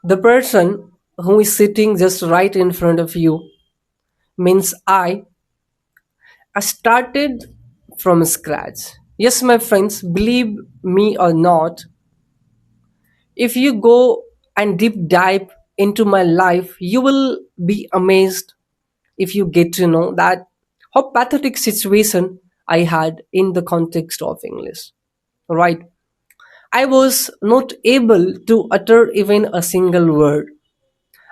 The person who is sitting just right in front of you means I started from scratch. Yes, my friends, believe me or not, if you go and deep dive into my life, you will be amazed if you get to know that how pathetic situation I had in the context of English. Right? I was not able to utter even a single word.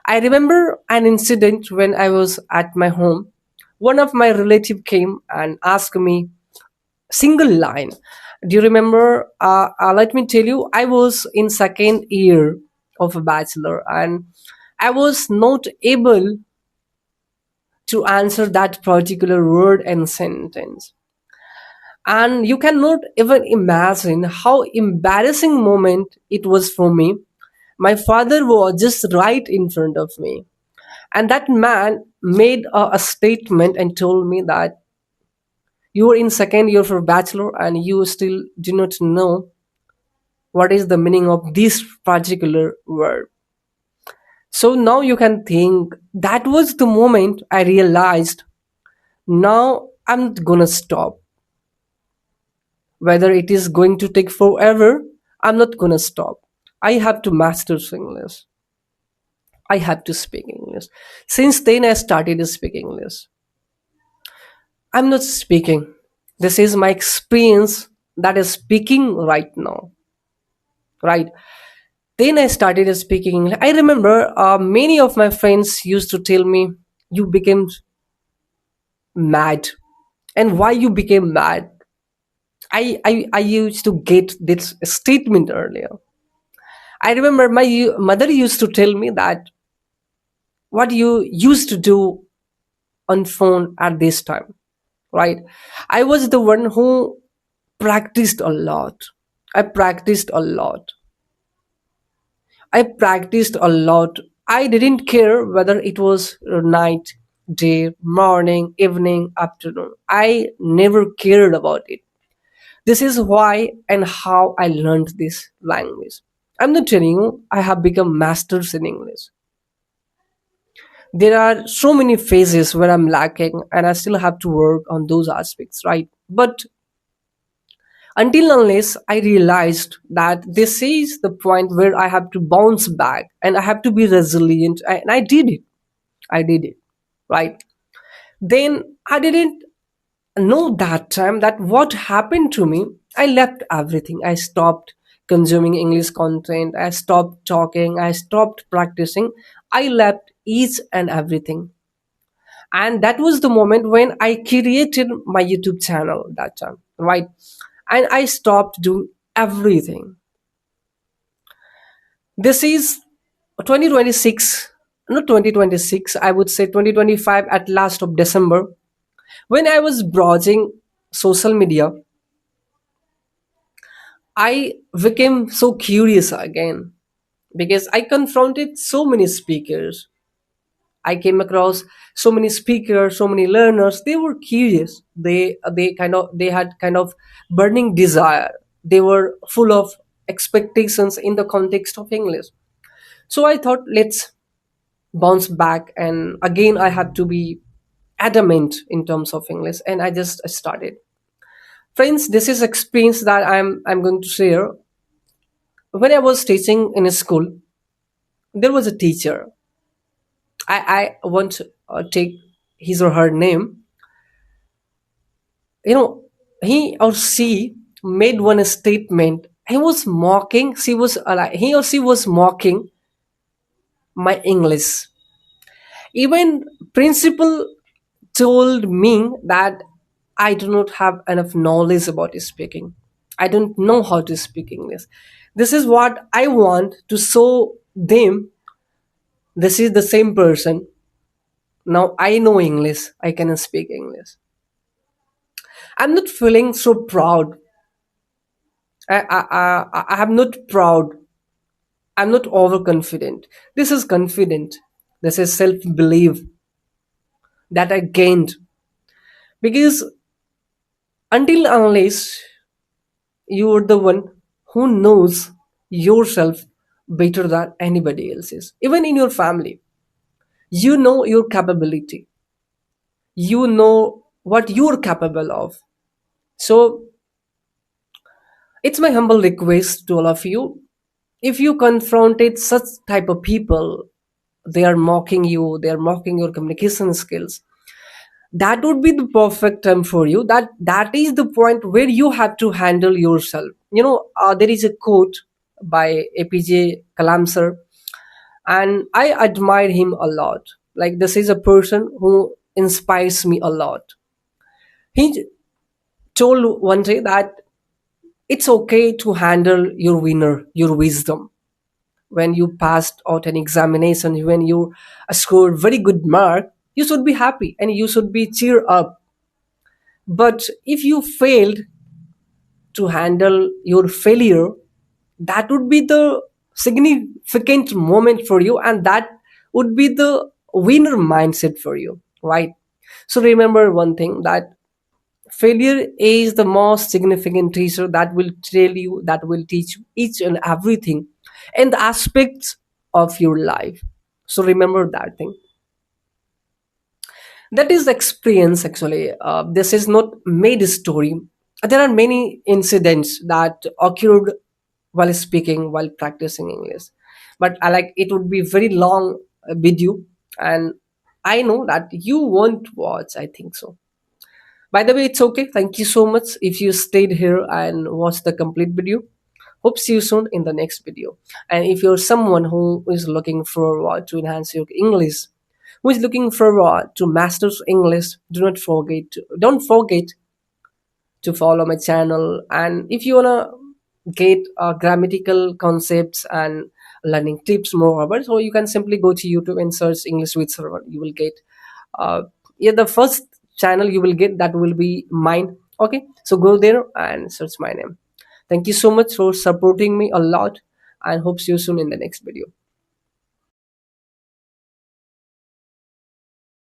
I remember an incident when I was at my home. One of my relative came and asked me single line. Do you remember? Let me tell you, I was in second year of a bachelor and I was not able to answer that particular word and sentence. And you cannot even imagine how embarrassing moment it was for me. My father was just right in front of me. And that man made a statement and told me that you are in second year for bachelor and you still do not know what is the meaning of this particular word. So now you can think that was the moment I realized now I'm not gonna stop. Whether it is going to take forever, I'm not gonna stop. I have to master English. I have to speak English. Since then, I started to speak English. I'm not speaking. This is my experience that is speaking right now. Right. Then I started speaking English. I remember many of my friends used to tell me, "You became mad," and why you became mad. I used to get this statement earlier. I remember my mother used to tell me that what you used to do on phone at this time, right? I was the one who practiced a lot. I practiced a lot. I practiced a lot. I didn't care whether it was night, day, morning, evening, afternoon. I never cared about it. This is why and how I learned this language. I'm not telling you I have become masters in English. There are so many phases where I'm lacking and I still have to work on those aspects, right? But until unless I realized that this is the point where I have to bounce back and I have to be resilient, and I did it. I did it, right? Then I didn't know that time that what happened to me. I left everything. I stopped consuming English content. I stopped talking. I stopped practicing. I left each and everything. And that was the moment when I created my YouTube channel that time, right? And I stopped doing everything. This is 2026, not 2026, I would say 2025 at last of December. When I was browsing social media, I became so curious again because I confronted so many speakers. I came across so many speakers, so many learners. They were curious. They had kind of burning desire. They were full of expectations in the context of English. So I thought, let's bounce back, and again I had to be adamant in terms of English, and I just started. Friends, this is experience that I'm going to share. When I was teaching in a school, there was a teacher. I won't take his or her name. You know, he or she made one statement. He was mocking. She was like he or she was mocking my English. Even principal told me that I do not have enough knowledge about speaking. I don't know how to speak English. This is what I want to show them. This is the same person. Now I know English. I can speak English. I'm not feeling so proud. I am not proud. I'm not overconfident. This is confident. This is self belief that I gained. Because until unless you are the one who knows yourself better than anybody else's. Even in your family, you know your capability, you know what you're capable of. So it's my humble request to all of you, if you confronted such type of people, they are mocking you, they are mocking your communication skills, that would be the perfect time for you. That is the point where you have to handle yourself. There is a quote by APJ Kalam sir, and I admire him a lot. Like, this is a person who inspires me a lot. He told one day that it's okay to handle your winner, your wisdom. When you passed out an examination, when you scored very good mark, you should be happy and you should be cheer up. But if you failed to handle your failure, that would be the significant moment for you, and that would be the winner mindset for you, right? So remember one thing, that failure is the most significant teacher that will tell you, that will teach you each and everything and the aspects of your life. So remember that thing. That is the experience actually. This is not made story. There are many incidents that occurred while speaking, while practicing English, but I like it would be very long video, and I know that you won't watch, I think so. By the way, it's okay. Thank you so much if you stayed here and watched the complete video. Hope see you soon in the next video. And if you're someone who is looking forward to enhance your English, who is looking forward to master English, don't forget to follow my channel. And if you wanna get grammatical concepts and learning tips more about, so you can simply go to YouTube and search English with Server. You will get uh, yeah, the first channel you will get, that will be mine. Okay, so go there and search my name. Thank you so much for supporting me a lot, and hope see you soon in the next video.